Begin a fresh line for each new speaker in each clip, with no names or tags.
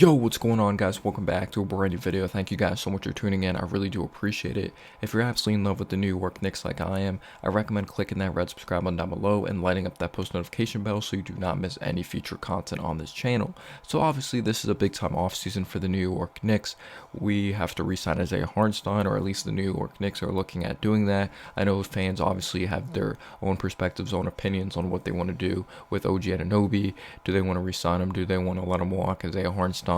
Yo, what's going on, guys? Welcome back to a brand new video. Thank you guys so much for tuning in. I really do appreciate it. If you're absolutely in love with the New York Knicks like I am, I recommend clicking that red subscribe button down below and lighting up that post notification bell so you do not miss any future content on this channel. So obviously this is a big time off season for the New York Knicks. We have to re-sign Isaiah Hartenstein, or at least the New York Knicks are looking at doing that. I know fans obviously have their own perspectives, own opinions on what they want to do with OG Anunoby. Do they want to re-sign him? Do they want to let him walk? Isaiah Hartenstein?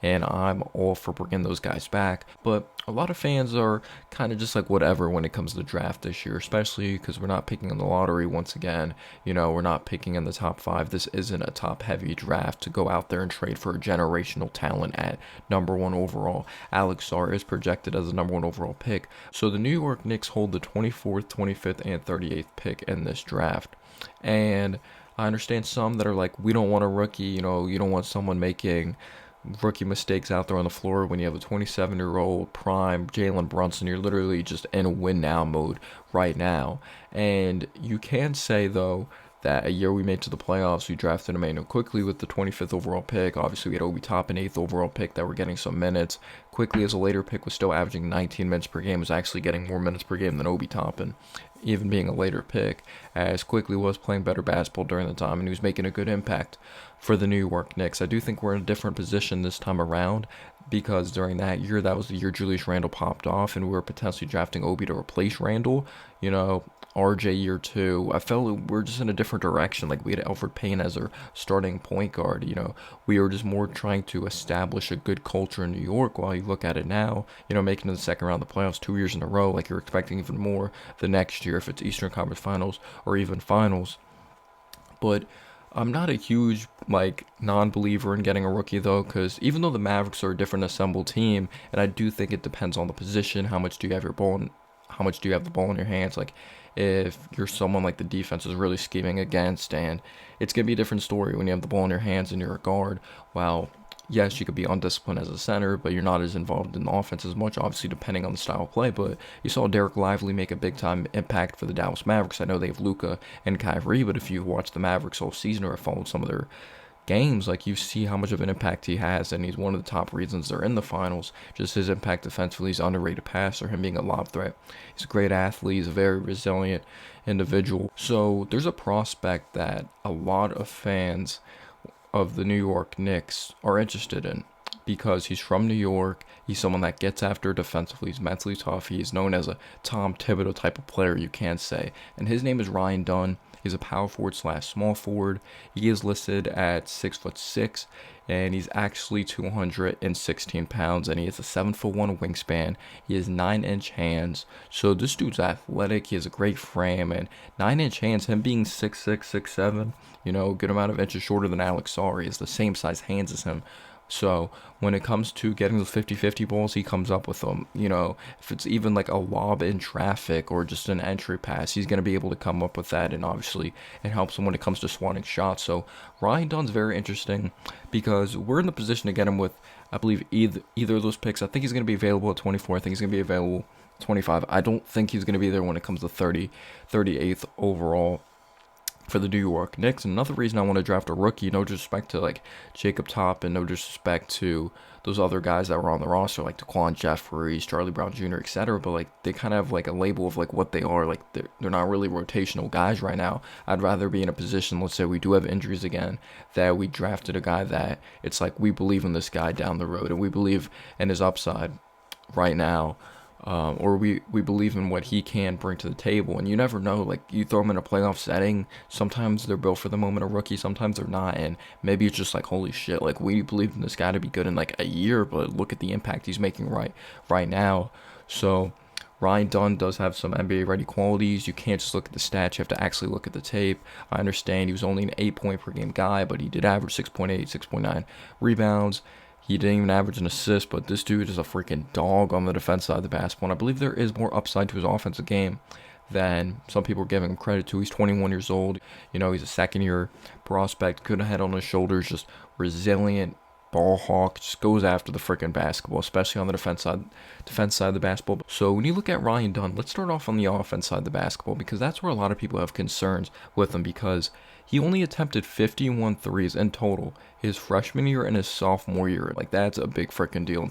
And I'm all for bringing those guys back. But a lot of fans are kind of just like whatever when it comes to the draft this year, especially because we're not picking in the lottery once again. We're not picking in the top five. This isn't a top heavy draft to go out there and trade for a generational talent at number one overall. Alex Sarr is projected as the number one overall pick. So the New York Knicks hold the 24th, 25th, and 38th pick in this draft. And I understand some that are like, we don't want a rookie, you don't want someone making rookie mistakes out there on the floor when you have a 27-year-old prime Jalen Brunson. You're literally just in a win now mode right now. And you can say, though, that a year we made to the playoffs, we drafted Emmanuel quickly with the 25th overall pick. Obviously, we had Obi Toppin, 8th overall pick, that were getting some minutes. Quickly, as a later pick, was still averaging 19 minutes per game, was actually getting more minutes per game than Obi Toppin, even being a later pick, as Quickly was playing better basketball during the time, and he was making a good impact for the New York Knicks. I do think we're in a different position this time around, because during that year, that was the year Julius Randle popped off, and we were potentially drafting Obi to replace Randle. RJ year two, I felt we're just in a different direction. Like, we had Alfred Payne as our starting point guard. We were just more trying to establish a good culture in New York. While you look at it now, making the second round of the playoffs 2 years in a row, like, you're expecting even more the next year if it's Eastern Conference Finals or even Finals. But I'm not a huge non-believer in getting a rookie, though, because even though the Mavericks are a different assembled team, and I do think it depends on the position, how much do you have the ball in your hands. Like, if you're someone like the defense is really scheming against, and it's gonna be a different story when you have the ball in your hands and you're a guard. While yes, you could be undisciplined as a center, but you're not as involved in the offense as much, obviously, depending on the style of play. But you saw Derek Lively make a big-time impact for the Dallas Mavericks. I know they have Luka and Kyrie, but if you've watched the Mavericks all season or have followed some of their games, like, you see how much of an impact he has, and he's one of the top reasons they're in the finals. Just his impact defensively. He's an underrated passer, him being a lob threat. He's a great athlete. He's a very resilient individual. So there's a prospect that a lot of fans of the New York Knicks are interested in, because he's from New York. He's someone that gets after defensively. He's mentally tough. He is known as a Tom Thibodeau type of player, you can say. And his name is Ryan Dunn. He's a power forward / small forward. He is listed at 6'6", and he's actually 216 pounds, and he has a 7'1" wingspan. He has 9-inch hands. So this dude's athletic. He has a great frame, and 9-inch hands. Him being 6'6", 6'7", good amount of inches shorter than Alex Sarr. He has the same size hands as him. So when it comes to getting those 50-50 balls, he comes up with them. If it's even like a lob in traffic or just an entry pass, he's going to be able to come up with that. And obviously, it helps him when it comes to swatting shots. So Ryan Dunn's very interesting, because we're in the position to get him with, I believe, either of those picks. I think he's going to be available at 24. I think he's going to be available at 25. I don't think he's going to be there when it comes to 38th overall for the New York Knicks. And another reason I want to draft a rookie, no disrespect to like Jacob Top and no disrespect to those other guys that were on the roster, like Daquan Jeffries, Charlie Brown Jr., etc., but like they kind of have like a label of like what they are. Like, they're not really rotational guys right now. I'd rather be in a position, let's say we do have injuries again, that we drafted a guy that it's like we believe in this guy down the road, and we believe in his upside right now. Or we believe in what he can bring to the table. And you never know, like, you throw him in a playoff setting, sometimes they're built for the moment, a rookie, sometimes they're not, and maybe it's just like, holy shit, like, we believe in this guy to be good in like a year, but look at the impact he's making right now. So Ryan Dunn does have some NBA ready qualities. You can't just look at the stats, you have to actually look at the tape. I understand he was only an 8-point per game guy, but he did average 6.8, 6.9 rebounds. He didn't even average an assist, but this dude is a freaking dog on the defense side of the basketball. And I believe there is more upside to his offensive game than some people are giving him credit to. He's 21 years old. He's a second-year prospect, good head on his shoulders, just resilient ball hawk, just goes after the freaking basketball, especially on the defense side of the basketball. So when you look at Ryan Dunn, let's start off on the offense side of the basketball, because that's where a lot of people have concerns with him, because He only attempted 51 threes in total his freshman year and his sophomore year. Like, that's a big freaking deal in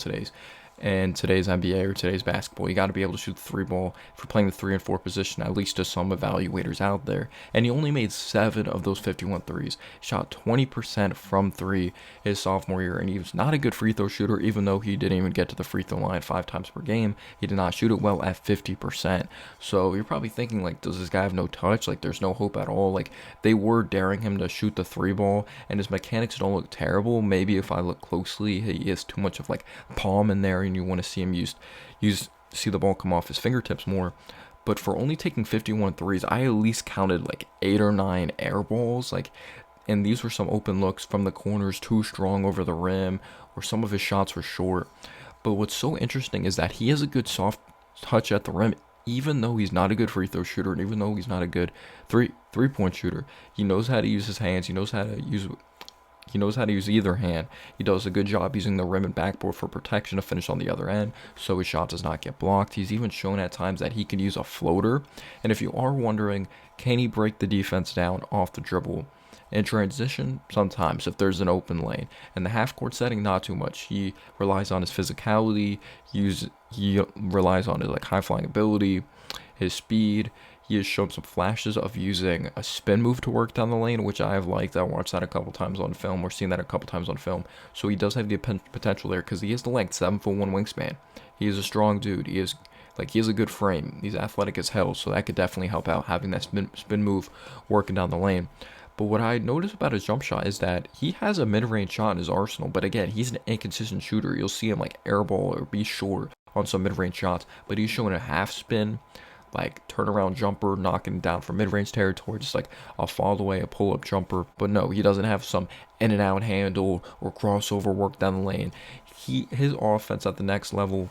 today's NBA or today's basketball. You got to be able to shoot the three ball if you're playing the 3 and 4 position, at least to some evaluators out there. And he only made 7 of those 51 threes. Shot 20% from 3 his sophomore year, and he was not a good free throw shooter, even though he didn't even get to the free throw line 5 times per game. He did not shoot it well at 50%. So you're probably thinking, like, does this guy have no touch? Like, there's no hope at all. Like, they were daring him to shoot the 3 ball, and his mechanics don't look terrible. Maybe if I look closely, he has too much of, like, palm in there, and you want to see him see the ball come off his fingertips more. But for only taking 51 threes, I at least counted like 8 or 9 air balls. Like, and these were some open looks from the corners, too strong over the rim, or some of his shots were short. But what's so interesting is that he has a good soft touch at the rim, even though he's not a good free throw shooter, and even though he's not a good three-point shooter. He knows how to use his hands. He knows how to use either hand. He does a good job using the rim and backboard for protection to finish on the other end, so his shot does not get blocked. He's even shown at times that he can use a floater. And if you are wondering, can he break the defense down off the dribble? In transition, sometimes, if there's an open lane. In the half-court setting, not too much. He relies on his physicality. He relies on his high-flying ability, his speed. He has shown some flashes of using a spin move to work down the lane, which I have liked. I watched that a couple times on film, or seen that a couple times on film. So he does have the potential there, because he has the length, 7'1" wingspan. He is a strong dude. He has a good frame. He's athletic as hell, so that could definitely help out, having that spin move working down the lane. But what I noticed about his jump shot is that he has a mid-range shot in his arsenal. But again, he's an inconsistent shooter. You'll see him airball or be short on some mid-range shots. But he's showing a half spin, turnaround jumper, knocking down from mid-range territory, just a fall away, a pull-up jumper. But no, he doesn't have some in-and-out handle or crossover work down the lane. His offense at the next level,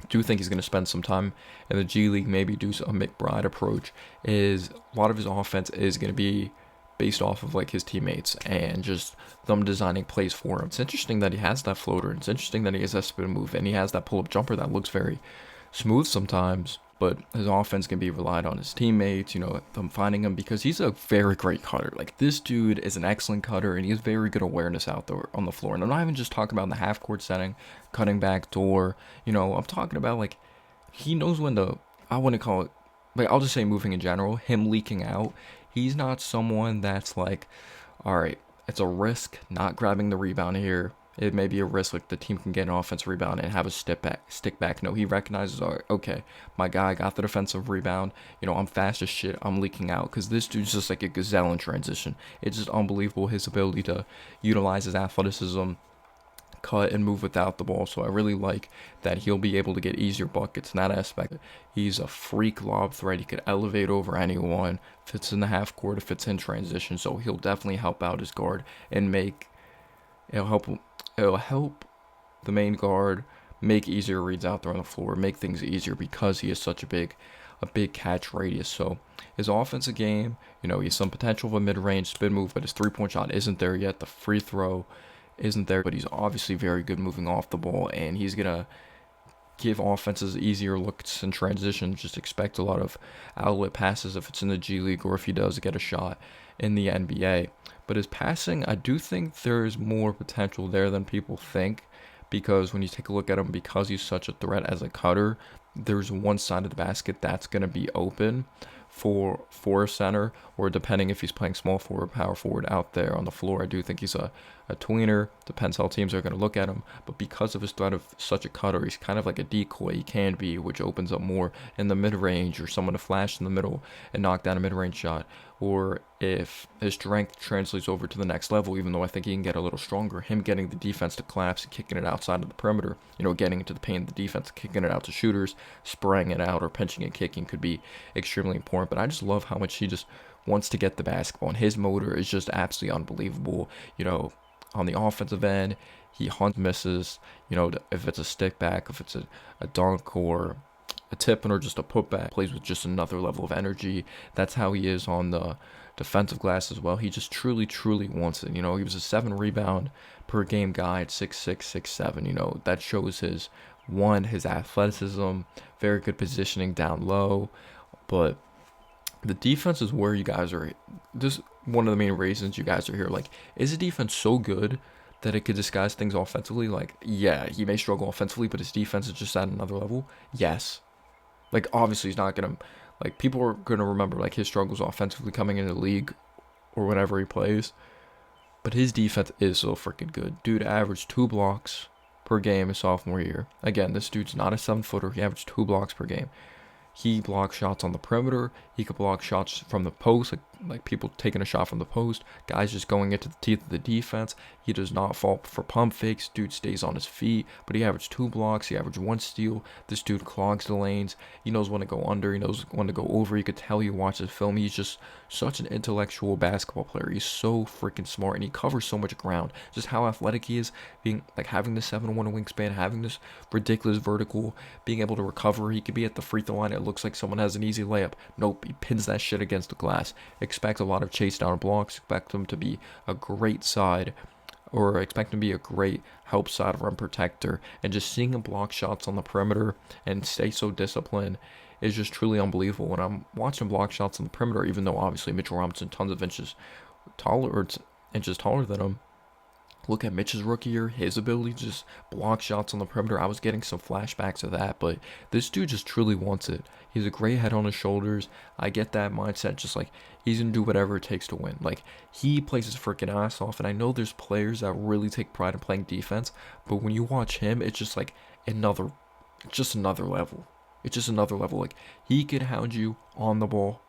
do think he's going to spend some time in the G League, maybe do a McBride approach, is a lot of his offense is going to be based off of his teammates and just them designing plays for him. It's interesting that he has that floater. It's interesting that he has that spin move, and he has that pull-up jumper that looks very smooth sometimes. But his offense can be relied on his teammates, them finding him, because he's a very great cutter. This dude is an excellent cutter, and he has very good awareness out there on the floor. And I'm not even just talking about in the half-court setting, cutting back door. I'm talking about, he knows when to, I wouldn't call it, I'll just say moving in general, him leaking out. He's not someone that's all right, it's a risk not grabbing the rebound here. It may be a risk, the team can get an offensive rebound and have a stick back. No, he recognizes, all right, okay, my guy got the defensive rebound. I'm fast as shit. I'm leaking out, because this dude's just like a gazelle in transition. It's just unbelievable, his ability to utilize his athleticism, cut and move without the ball. So I really like that he'll be able to get easier buckets in that aspect. He's a freak lob threat. He could elevate over anyone if it's in the half court, if it's in transition. So he'll definitely help out his guard and it'll help the main guard make easier reads out there on the floor, make things easier, because he has such a big catch radius. So his offensive game, he has some potential of a mid-range spin move, but his three-point shot isn't there yet. The free throw isn't there, but he's obviously very good moving off the ball, and he's gonna give offenses easier looks in transition. Just expect a lot of outlet passes if it's in the G League, or if he does get a shot in the NBA. But his passing, I do think there's more potential there than people think, because when you take a look at him, because he's such a threat as a cutter, there's one side of the basket that's going to be open for a center, or depending if he's playing small forward, power forward out there on the floor. I do think he's a tweener. Depends how teams are going to look at him. But because of his threat of such a cutter, he's kind of like a decoy. He can be, which opens up more in the mid-range, or someone to flash in the middle and knock down a mid-range shot. Or if his strength translates over to the next level, even though I think he can get a little stronger, him getting the defense to collapse and kicking it outside of the perimeter, getting into the paint of the defense, kicking it out to shooters, spraying it out, or pinching and kicking could be extremely important. But I just love how much he just wants to get the basketball, and his motor is just absolutely unbelievable. On the offensive end, he hunts misses, if it's a stick back, if it's a dunk or a tip or just a putback, plays with just another level of energy. That's how he is on the defensive glass as well. He just truly wants it. He was a 7 rebound per game guy at 6'6", 6'7". That shows his athleticism, very good positioning down low. But the defense is where you guys are. one of the main reasons you guys are here. Like, is his defense so good that it could disguise things offensively? Like, yeah, he may struggle offensively, but his defense is just at another level. Yes. Like, obviously, he's not gonna. Like, people are gonna remember like his struggles offensively coming into the league or whenever he plays. But his defense is so freaking good. Dude averaged 2 blocks per game his sophomore year. Again, this dude's not a 7-footer. He averaged 2 blocks per game. He blocks shots on the perimeter. He could block shots from the post, like people taking a shot from the post. Guys just going into the teeth of the defense. He does not fall for pump fakes. Dude stays on his feet. But he averaged 2 blocks. He averaged 1 steal. This dude clogs the lanes. He knows when to go under. He knows when to go over. You could tell you watch his film. He's just such an intellectual basketball player. He's so freaking smart, and he covers so much ground. Just how athletic he is, being like having the 7'1" wingspan, having this ridiculous vertical, being able to recover. He could be at the free throw line. It looks like someone has an easy layup. Nope, he pins that shit against the glass. Expect a lot of chase down blocks. Expect him to be a great side, or expect him to be a great help side run protector. And just seeing him block shots on the perimeter and stay so disciplined is just truly unbelievable. When I'm watching block shots on the perimeter, even though obviously Mitchell Robinson tons of inches taller than him. Look at Mitch's rookie year, his ability to just block shots on the perimeter. I was getting some flashbacks of that, but this dude just truly wants it. He's a great head on his shoulders. I get that mindset, just like he's going to do whatever it takes to win. Like, he plays his freaking ass off, and I know there's players that really take pride in playing defense, but when you watch him, it's just like another level. It's just another level. Like, he could hound you on the ball.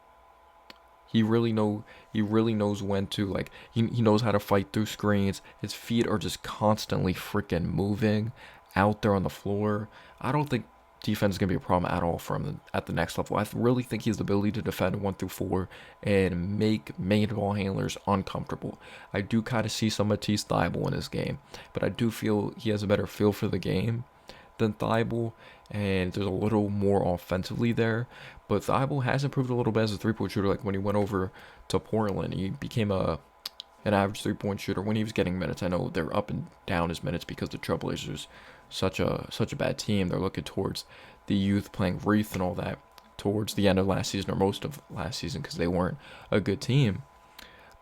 He really knows when to, like, he knows how to fight through screens. His feet are just constantly freaking moving out there on the floor. I don't think defense is going to be a problem at all for him at the next level. I really think he has the ability to defend 1 through 4 and make main ball handlers uncomfortable. I do kind of see some Matisse Thybulle in his game, but I do feel he has a better feel for the game than Thybulle, and there's a little more offensively there. But Thybulle has improved a little bit as a three-point shooter. Like, when he went over to Portland, he became an average three-point shooter when he was getting minutes. I know they're up and down his minutes because the Trailblazers such a bad team. They're looking towards the youth playing Reith and all that towards the end of last season, or most of last season, because they weren't a good team.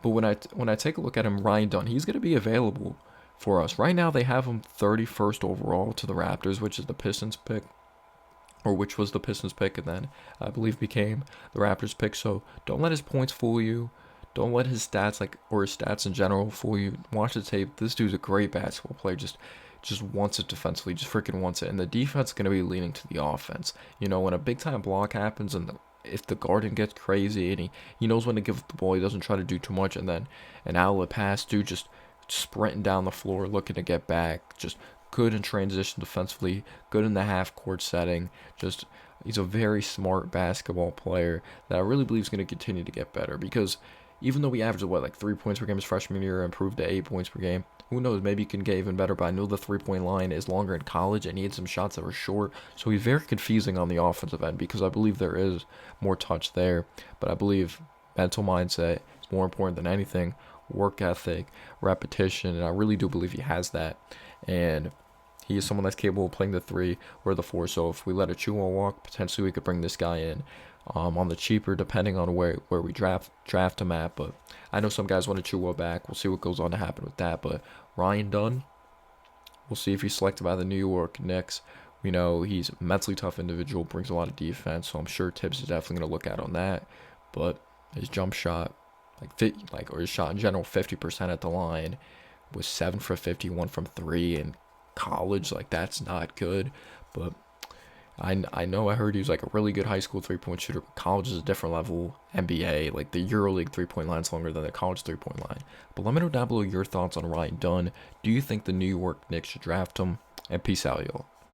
But when I take a look at him, Ryan Dunn, he's going to be available for us. Right now, they have him 31st overall to the Raptors, which is the Pistons pick, or which was the Pistons pick, and then I believe became the Raptors pick. So don't let his points fool you. Don't let his stats, or his stats in general, fool you. Watch the tape. This dude's a great basketball player. Just wants it defensively. Just freaking wants it. And the defense is going to be leaning to the offense. You know, when a big time block happens and if the guard gets crazy and he knows when to give the ball, he doesn't try to do too much, and then an outlet pass, dude just sprinting down the floor looking to get back, just good in transition defensively, good in the half court setting. Just, he's a very smart basketball player that I really believe is going to continue to get better, because even though he averaged like 3 points per game his freshman year, improved to 8 points per game, who knows, maybe he can get even better. But I know the 3-point line is longer in college, and he had some shots that were short, so he's very confusing on the offensive end, because I believe there is more touch there. But I believe mental mindset is more important than anything. Work ethic, repetition, and I really do believe he has that. And he is someone that's capable of playing the 3 or the 4. So if we let Achiuwa walk, potentially we could bring this guy in on the cheaper, depending on where we draft him at. But I know some guys want Achiuwa back. We'll see what goes on to happen with that. But Ryan Dunn, we'll see if he's selected by the New York Knicks. We know he's a mentally tough individual, brings a lot of defense, so I'm sure Tibbs is definitely going to look out on that. But his jump shot, or his shot in general, 50% at the line, was 7 for 51 from 3 in college. Like, that's not good. But I know I heard he was like a really good high school 3-point shooter. College is a different level. NBA, like the EuroLeague 3-point line is longer than the college 3-point line. But let me know down below your thoughts on Ryan Dunn. Do you think the New York Knicks should draft him? And peace out, y'all.